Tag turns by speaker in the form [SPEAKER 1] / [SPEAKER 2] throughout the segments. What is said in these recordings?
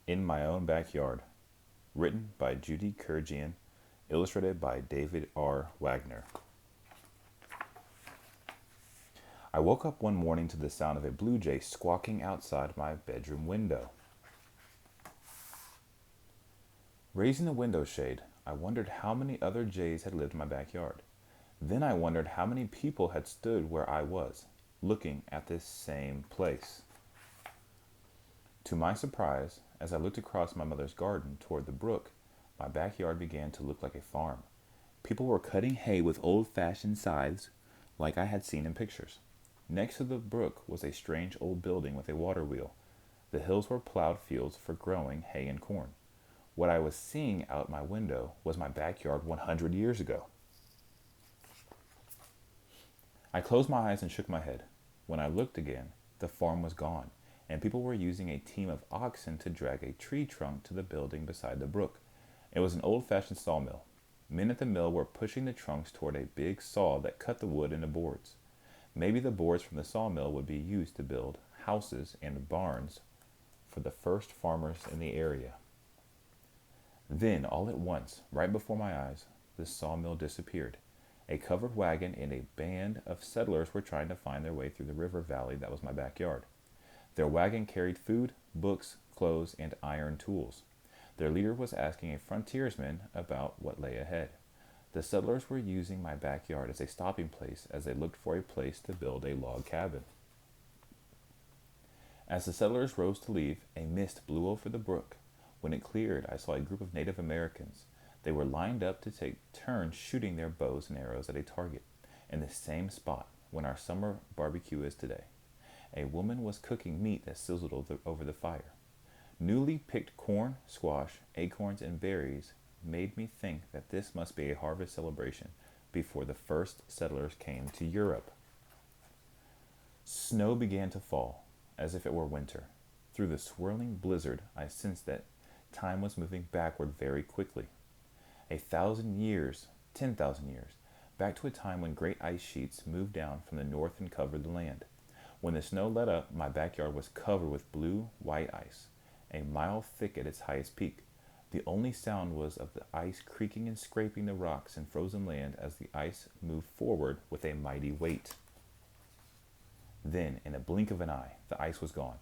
[SPEAKER 1] In My Own Backyard, written by Judi Kurjian, illustrated by David R. Wagner. I woke up one morning to the sound of a blue jay squawking outside my bedroom window. Raising the window shade, I wondered how many other jays had lived in my backyard. Then I wondered how many people had stood where I was, looking at this same place. To my surprise, as I looked across my mother's garden toward the brook, my backyard began to look like a farm. People were cutting hay with old-fashioned scythes, like I had seen in pictures. Next to the brook was a strange old building with a water wheel. The hills were plowed fields for growing hay and corn. What I was seeing out my window was my backyard 100 years ago. I closed my eyes and shook my head. When I looked again, the farm was gone, and people were using a team of oxen to drag a tree trunk to the building beside the brook. It was an old-fashioned sawmill. Men at the mill were pushing the trunks toward a big saw that cut the wood into boards. Maybe the boards from the sawmill would be used to build houses and barns for the first farmers in the area. Then, all at once, right before my eyes, the sawmill disappeared. A covered wagon and a band of settlers were trying to find their way through the river valley that was my backyard. Their wagon carried food, books, clothes, and iron tools. Their leader was asking a frontiersman about what lay ahead. The settlers were using my backyard as a stopping place as they looked for a place to build a log cabin. As the settlers rose to leave, a mist blew over the brook. When it cleared, I saw a group of Native Americans. They were lined up to take turns shooting their bows and arrows at a target, in the same spot when our summer barbecue is today. A woman was cooking meat that sizzled over the fire. Newly picked corn, squash, acorns, and berries made me think that this must be a harvest celebration before the first settlers came to Europe. Snow began to fall, as if it were winter. Through the swirling blizzard, I sensed that time was moving backward very quickly. 1,000 years, 10,000 years, back to a time when great ice sheets moved down from the north and covered the land. When the snow let up, my backyard was covered with blue, white ice, a mile thick at its highest peak. The only sound was of the ice creaking and scraping the rocks and frozen land as the ice moved forward with a mighty weight. Then, in a blink of an eye, the ice was gone.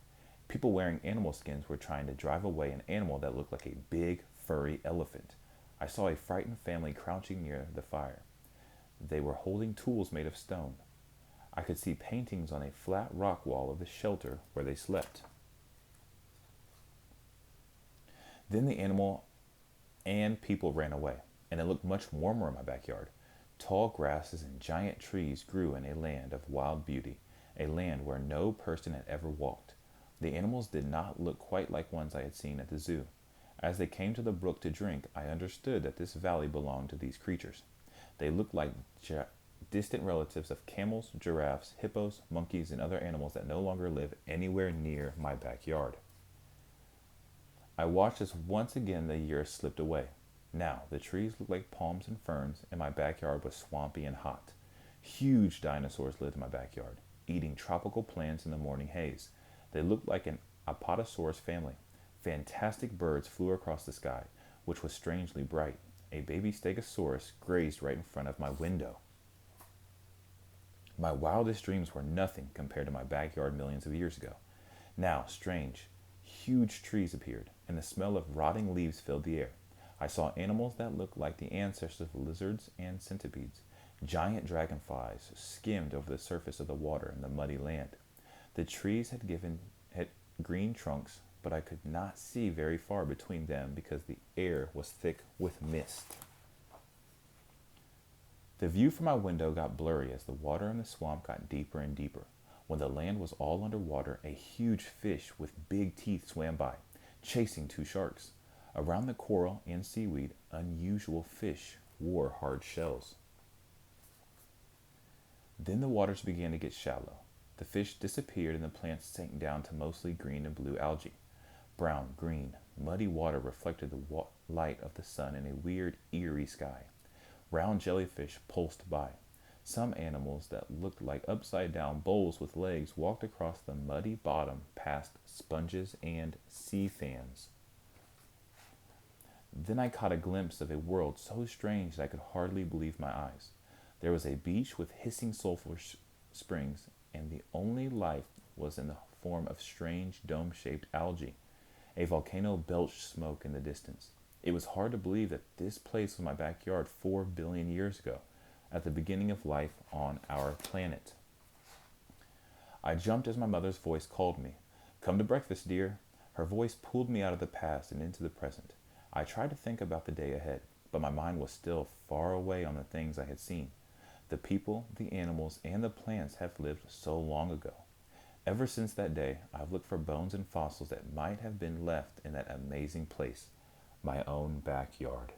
[SPEAKER 1] People wearing animal skins were trying to drive away an animal that looked like a big, furry elephant. I saw a frightened family crouching near the fire. They were holding tools made of stone. I could see paintings on a flat rock wall of the shelter where they slept. Then the animal and people ran away, and it looked much warmer in my backyard. Tall grasses and giant trees grew in a land of wild beauty, a land where no person had ever walked. The animals did not look quite like ones I had seen at the zoo. As they came to the brook to drink, I understood that this valley belonged to these creatures. They looked like distant relatives of camels, giraffes, hippos, monkeys, and other animals that no longer live anywhere near my backyard. I watched as once again the years slipped away. Now, the trees looked like palms and ferns, and my backyard was swampy and hot. Huge dinosaurs lived in my backyard, eating tropical plants in the morning haze. They looked like an Apatosaurus family. Fantastic birds flew across the sky, which was strangely bright. A baby stegosaurus grazed right in front of my window. My wildest dreams were nothing compared to my backyard millions of years ago. Now, strange, huge trees appeared, and the smell of rotting leaves filled the air. I saw animals that looked like the ancestors of lizards and centipedes. Giant dragonflies skimmed over the surface of the water in the muddy land. The trees had green trunks, but I could not see very far between them because the air was thick with mist. The view from my window got blurry as the water in the swamp got deeper and deeper. When the land was all underwater, a huge fish with big teeth swam by, chasing two sharks. Around the coral and seaweed, unusual fish wore hard shells. Then the waters began to get shallow. The fish disappeared and the plants sank down to mostly green and blue algae. Brown, green, muddy water reflected the light of the sun in a weird, eerie sky. Round jellyfish pulsed by. Some animals that looked like upside-down bowls with legs walked across the muddy bottom past sponges and sea fans. Then I caught a glimpse of a world so strange that I could hardly believe my eyes. There was a beach with hissing sulfur springs, and the only life was in the form of strange dome shaped algae. A volcano belched smoke in the distance. It was hard to believe that this place was my backyard 4 billion years ago, at the beginning of life on our planet. I jumped as my mother's voice called me. Come to breakfast, dear. Her voice pulled me out of the past and into the present. I tried to think about the day ahead, but my mind was still far away on the things I had seen. The people, the animals, and the plants have lived so long ago. Ever since that day, I've looked for bones and fossils that might have been left in that amazing place, my own backyard.